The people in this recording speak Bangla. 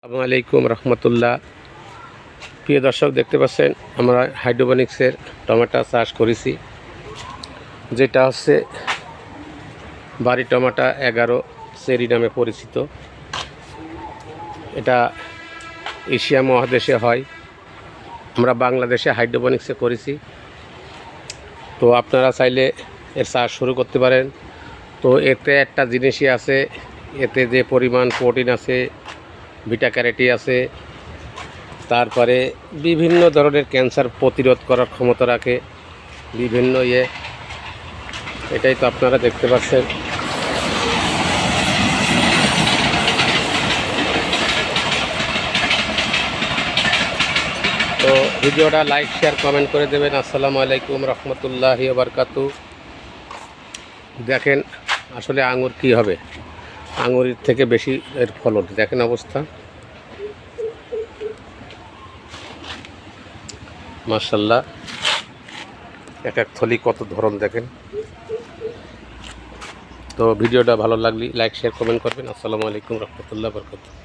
আসসালামু আলাইকুম রহমতুল্লাহ। প্রিয় দর্শক, দেখতে পাচ্ছেন আমরা হাইড্রোপনিক্সের টমেটো চাষ করেছি, যেটা হচ্ছে বাড়ি টমেটো 11 চেরি নামে পরিচিত। এটা এশিয়া মহাদেশে হয়, আমরা বাংলাদেশে হাইড্রোপনিক্সে করেছি। তো আপনারা চাইলে এর চাষ শুরু করতে পারেন। তো এতে একটা জিনিসই আছে, এতে যে পরিমাণ প্রোটিন আছে, বিটা ক্যারোটিন আছে, তারপরে বিভিন্ন ধরনের ক্যান্সার প্রতিরোধ করার ক্ষমতা রাখে বিভিন্ন এটাই তো আপনারা দেখতে পাচ্ছেন। তো ভিডিওটা লাইক শেয়ার কমেন্ট করে দেবেন। আসসালামু আলাইকুম রহমতুল্লাহি ওয়া বারাকাতু। দেখেন আসলে আঙুর কি হবে, আঙুরের থেকে বেশি এর ফলন। দেখেন অবস্থা, মাশাআল্লাহ, এক এক থলি কত ধরন দেখেন। তো ভিডিওটা ভালো লাগলে লাইক শেয়ার কমেন্ট করবেন। আসসালামু আলাইকুম রহমতুল্লাহি ওয়া বারাকাতুহু।